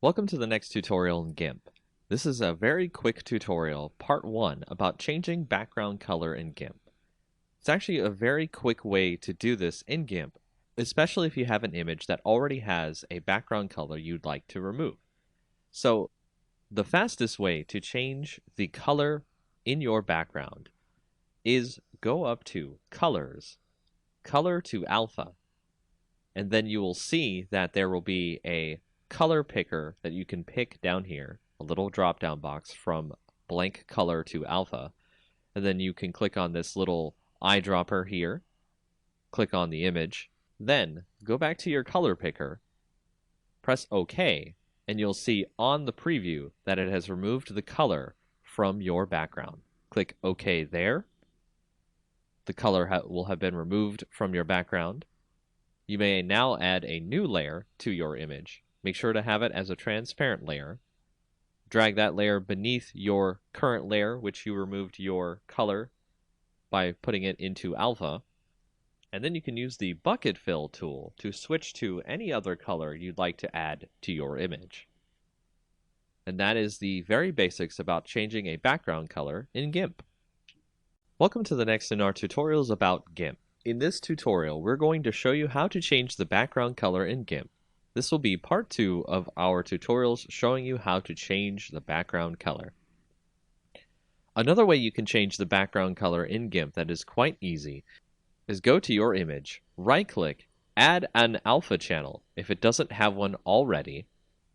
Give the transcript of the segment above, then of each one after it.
Welcome to the next tutorial in GIMP. This is a very quick tutorial, part 1, about changing background color in GIMP. It's actually a very quick way to do this in GIMP, especially if you have an image that already has a background color you'd like to remove. So, the fastest way to change the color in your background is go up to Colors, Color to Alpha, and then you will see that there will be a color picker that you can pick down here, a little drop down box from blank color to alpha, and then you can click on this little eyedropper here, click on the image, then go back to your color picker, press OK, and you'll see on the preview that it has removed the color from your background. Click OK there. The color will have been removed from your background. You may now add a new layer to your image. Make sure to have it as a transparent layer. Drag that layer beneath your current layer, which you removed your color by putting it into alpha. And then you can use the bucket fill tool to switch to any other color you'd like to add to your image. And that is the very basics about changing a background color in GIMP. Welcome to the next in our tutorials about GIMP. In this tutorial, we're going to show you how to change the background color in GIMP. This will be part 2 of our tutorials showing you how to change the background color. Another way you can change the background color in GIMP that is quite easy is go to your image, right-click, add an alpha channel if it doesn't have one already,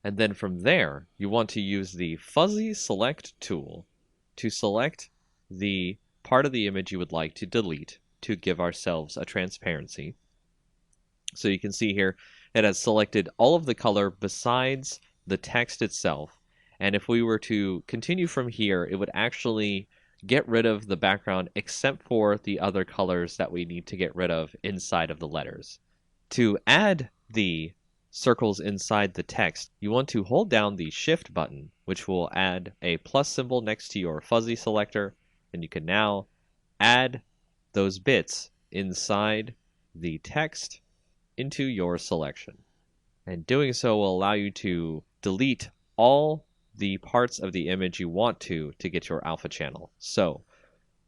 and then from there you want to use the fuzzy select tool to select the part of the image you would like to delete to give ourselves a transparency. So you can see here it has selected all of the color besides the text itself, and if we were to continue from here, it would actually get rid of the background except for the other colors that we need to get rid of inside of the letters. To add the circles inside the text, you want to hold down the Shift button, which will add a plus symbol next to your fuzzy selector, and you can now add those bits inside the text into your selection. And doing so will allow you to delete all the parts of the image you want to get your alpha channel. So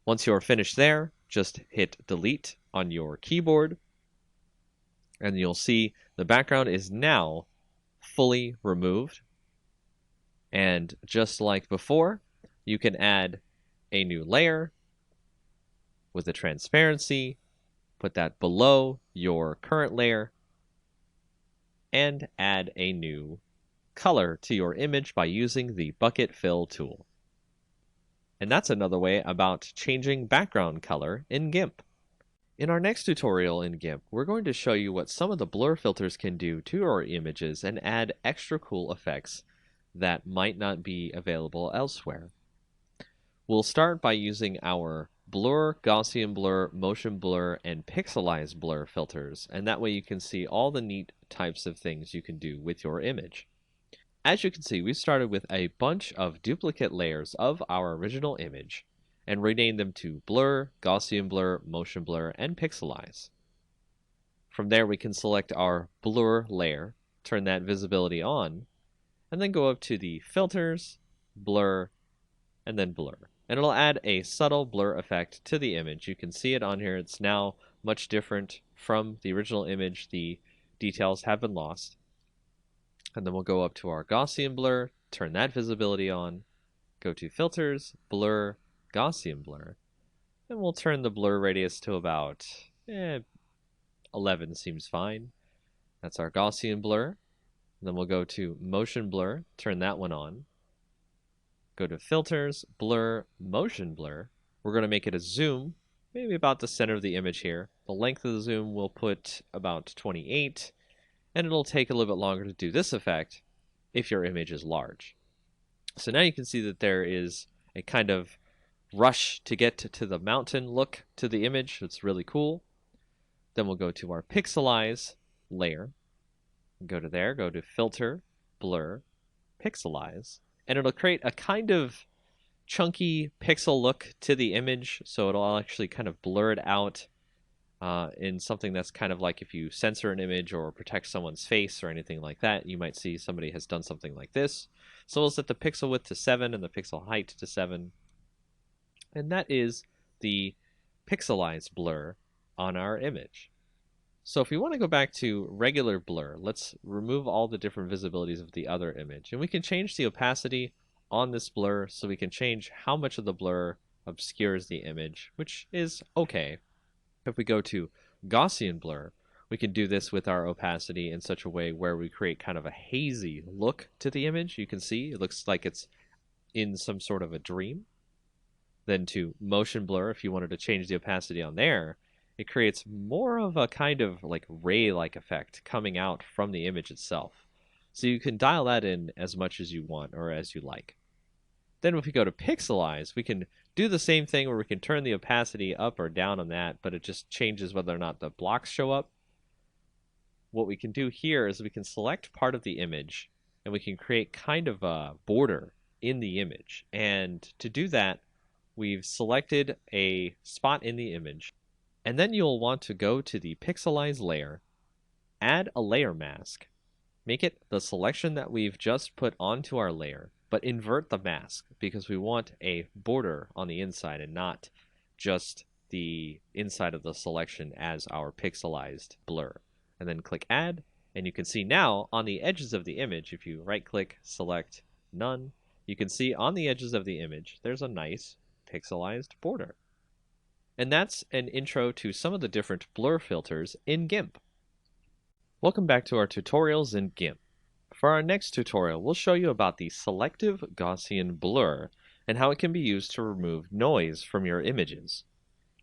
once you're finished there, just hit delete on your keyboard, and you'll see the background is now fully removed. And just like before, you can add a new layer with a transparency, put that below your current layer, and add a new color to your image by using the bucket fill tool. And that's another way about changing background color in GIMP. In our next tutorial in GIMP, we're going to show you what some of the blur filters can do to our images and add extra cool effects that might not be available elsewhere. We'll start by using our blur, Gaussian blur, motion blur, and pixelize blur filters, and that way you can see all the neat types of things you can do with your image. As you can see, we started with a bunch of duplicate layers of our original image and renamed them to blur, Gaussian blur, motion blur, and pixelize. From there we can select our blur layer, turn that visibility on, and then go up to the filters, blur, and then blur. And it'll add a subtle blur effect to the image. You can see it on here. It's now much different from the original image. The details have been lost. And then we'll go up to our Gaussian blur, turn that visibility on, go to filters, blur, Gaussian blur, and we'll turn the blur radius to about 11 seems fine. That's our Gaussian blur. And then we'll go to motion blur, turn that one on. Go to filters, blur, motion blur. We're going to make it a zoom, maybe about the center of the image here. The length of the zoom we'll put about 28, and it'll take a little bit longer to do this effect if your image is large. So now you can see that there is a kind of rush to get to the mountain look to the image. It's really cool. Then we'll go to our pixelize layer. Go to there, go to filter, blur, pixelize. And it'll create a kind of chunky pixel look to the image, so it'll actually kind of blur it out in something that's kind of like if you censor an image or protect someone's face or anything like that, you might see somebody has done something like this. So we'll set the pixel width to 7 and the pixel height to 7. And that is the pixelized blur on our image. So if we want to go back to regular blur, let's remove all the different visibilities of the other image. And we can change the opacity on this blur, so we can change how much of the blur obscures the image, which is okay. If we go to Gaussian blur, we can do this with our opacity in such a way where we create kind of a hazy look to the image. You can see it looks like it's in some sort of a dream. Then to motion blur, if you wanted to change the opacity on there, it creates more of a kind of like ray-like effect coming out from the image itself. So you can dial that in as much as you want or as you like. Then if we go to pixelize, we can do the same thing where we can turn the opacity up or down on that, but it just changes whether or not the blocks show up. What we can do here is we can select part of the image and we can create kind of a border in the image. And to do that, we've selected a spot in the image. And then you'll want to go to the pixelize layer, add a layer mask, make it the selection that we've just put onto our layer, but invert the mask because we want a border on the inside and not just the inside of the selection as our pixelized blur. And then click add, and you can see now on the edges of the image, if you right click, select none, you can see on the edges of the image there's a nice pixelized border. And that's an intro to some of the different blur filters in GIMP. Welcome back to our tutorials in GIMP. For our next tutorial, we'll show you about the selective Gaussian blur and how it can be used to remove noise from your images.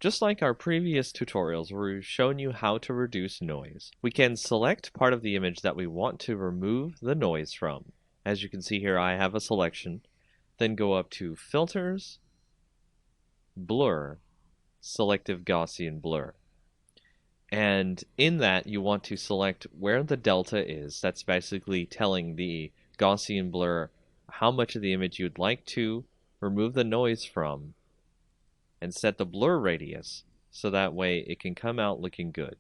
Just like our previous tutorials where we've shown you how to reduce noise, we can select part of the image that we want to remove the noise from. As you can see here, I have a selection. Then go up to Filters, Blur, Selective Gaussian Blur. And in that, you want to select where the delta is. That's basically telling the Gaussian blur how much of the image you'd like to remove the noise from, and set the blur radius so that way it can come out looking good.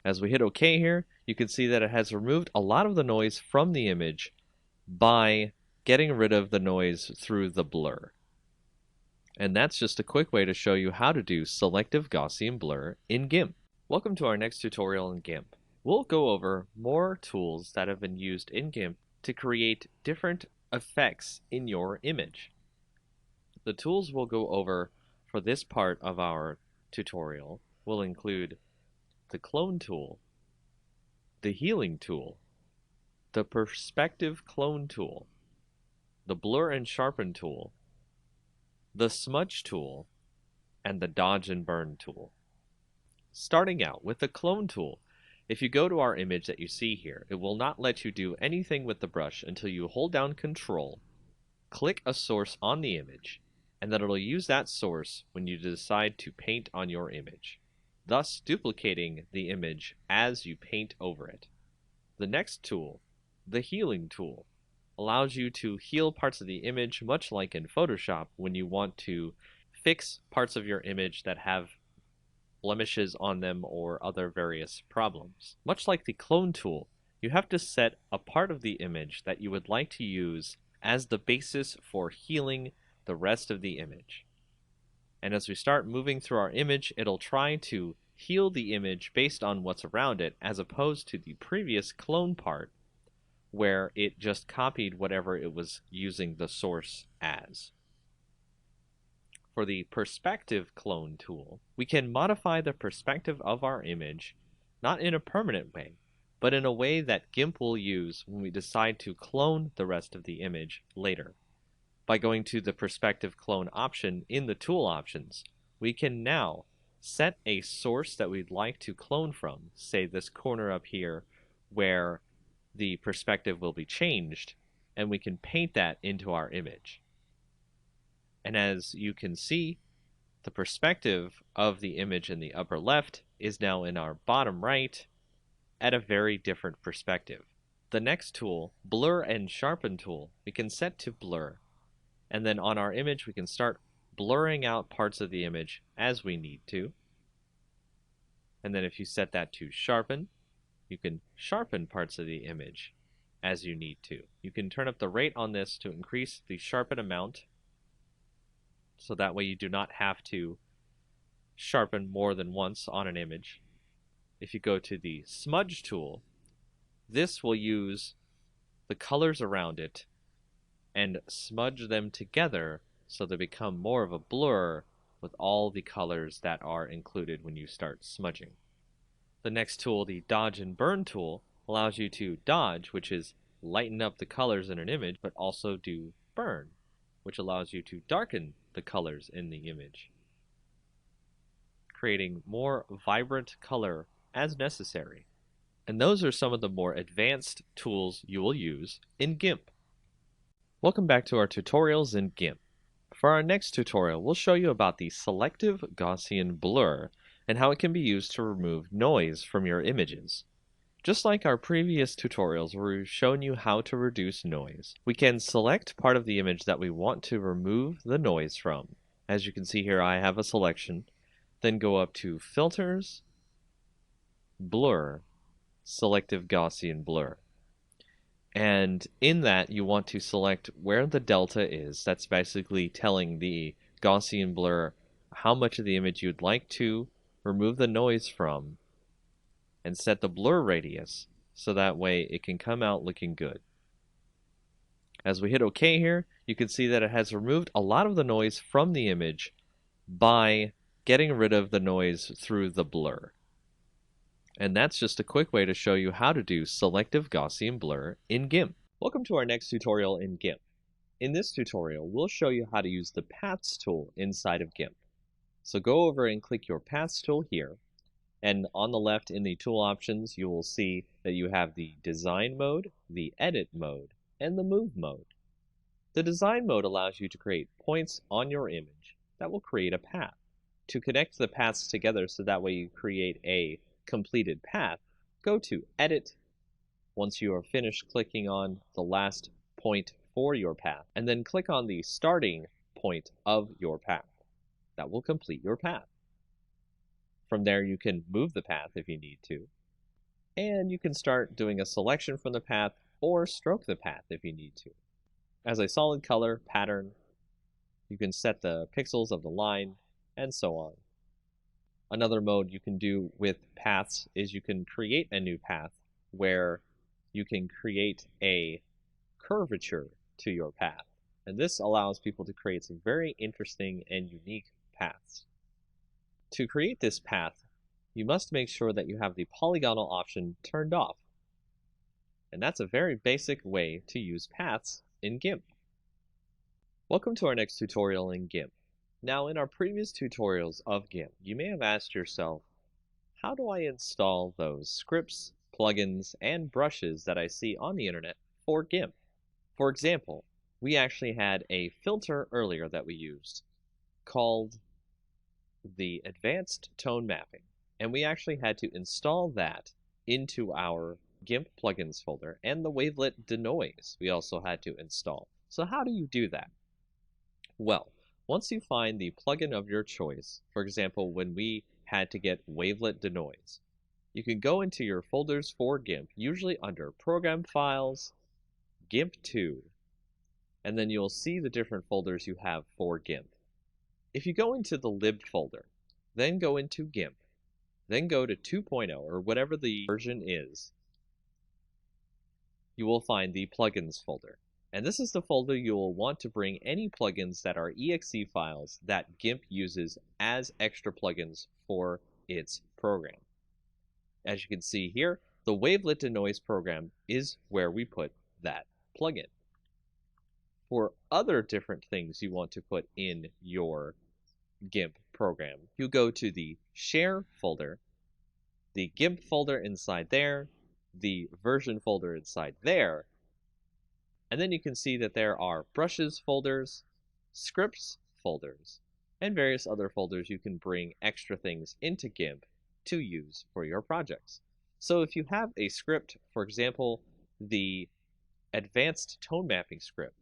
As we hit OK here, you can see that it has removed a lot of the noise from the image by getting rid of the noise through the blur. And that's just a quick way to show you how to do selective Gaussian blur in GIMP. Welcome to our next tutorial in GIMP. We'll go over more tools that have been used in GIMP to create different effects in your image. The tools we'll go over for this part of our tutorial will include the clone tool, the healing tool, the perspective clone tool, the blur and sharpen tool, the smudge tool, and the dodge and burn tool. Starting out with the clone tool, if you go to our image that you see here, it will not let you do anything with the brush until you hold down Control, click a source on the image, and then it'll use that source when you decide to paint on your image, thus duplicating the image as you paint over it. The next tool, the healing tool, allows you to heal parts of the image, much like in Photoshop when you want to fix parts of your image that have blemishes on them or other various problems. Much like the clone tool, you have to set a part of the image that you would like to use as the basis for healing the rest of the image. And as we start moving through our image, it'll try to heal the image based on what's around it, as opposed to the previous clone part, where it just copied whatever it was using the source as. For the perspective clone tool, we can modify the perspective of our image, not in a permanent way, but in a way that GIMP will use when we decide to clone the rest of the image later. By going to the perspective clone option in the tool options, we can now set a source that we'd like to clone from, say this corner up here where the perspective will be changed, and we can paint that into our image. And as you can see, the perspective of the image in the upper left is now in our bottom right at a very different perspective. The next tool, Blur and Sharpen tool, we can set to blur. And then on our image, we can start blurring out parts of the image as we need to. And then if you set that to sharpen, you can sharpen parts of the image as you need to. You can turn up the rate on this to increase the sharpen amount, so that way you do not have to sharpen more than once on an image. If you go to the smudge tool, this will use the colors around it and smudge them together so they become more of a blur with all the colors that are included when you start smudging. The next tool, the dodge and burn tool, allows you to dodge, which is lighten up the colors in an image, but also do burn, which allows you to darken the colors in the image, creating more vibrant color as necessary. And those are some of the more advanced tools you will use in GIMP. Welcome back to our tutorials in GIMP. For our next tutorial, we'll show you about the selective Gaussian blur and how it can be used to remove noise from your images. Just like our previous tutorials where we've shown you how to reduce noise, we can select part of the image that we want to remove the noise from. As you can see here, I have a selection. Then go up to Filters, Blur, Selective Gaussian Blur. And in that, you want to select where the delta is. That's basically telling the Gaussian blur how much of the image you'd like to remove the noise from, and set the blur radius so that way it can come out looking good. As we hit OK here, you can see that it has removed a lot of the noise from the image by getting rid of the noise through the blur. And that's just a quick way to show you how to do selective Gaussian blur in GIMP. Welcome to our next tutorial in GIMP. In this tutorial, we'll show you how to use the Paths tool inside of GIMP. So go over and click your Paths tool here, and on the left in the tool options, you will see that you have the Design mode, the Edit mode, and the Move mode. The Design mode allows you to create points on your image that will create a path. To connect the paths together so that way you create a completed path, go to Edit once you are finished clicking on the last point for your path, and then click on the starting point of your path. That will complete your path. From there, you can move the path if you need to, and you can start doing a selection from the path or stroke the path if you need to. As a solid color pattern, you can set the pixels of the line, and so on. Another mode you can do with paths is you can create a new path where you can create a curvature to your path. And this allows people to create some very interesting and unique paths. To create this path, you must make sure that you have the polygonal option turned off. And that's a very basic way to use paths in GIMP. Welcome to our next tutorial in GIMP. Now, in our previous tutorials of GIMP, you may have asked yourself, how do I install those scripts, plugins, and brushes that I see on the internet for GIMP? For example, we actually had a filter earlier that we used called the Advanced Tone Mapping, and we actually had to install that into our GIMP plugins folder, and the wavelet denoise we also had to install. So how do you do that? Well, once you find the plugin of your choice, for example, when we had to get wavelet denoise, you can go into your folders for GIMP, usually under Program Files, GIMP 2, and then you'll see the different folders you have for GIMP. If you go into the lib folder, then go into GIMP, then go to 2.0 or whatever the version is, you will find the plugins folder. And this is the folder you will want to bring any plugins that are exe files that GIMP uses as extra plugins for its program. As you can see here, the wavelet denoise program is where we put that plugin. For other different things you want to put in your GIMP program, you go to the Share folder, the GIMP folder inside there, the version folder inside there, and then you can see that there are brushes folders, scripts folders, and various other folders you can bring extra things into GIMP to use for your projects. So if you have a script, for example, the Advanced Tone Mapping script,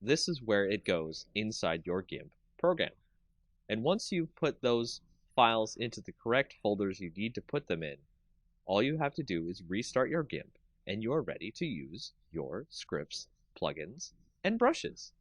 this is where it goes inside your GIMP program. And once you've put those files into the correct folders you need to put them in, all you have to do is restart your GIMP, and you're ready to use your scripts, plugins, and brushes.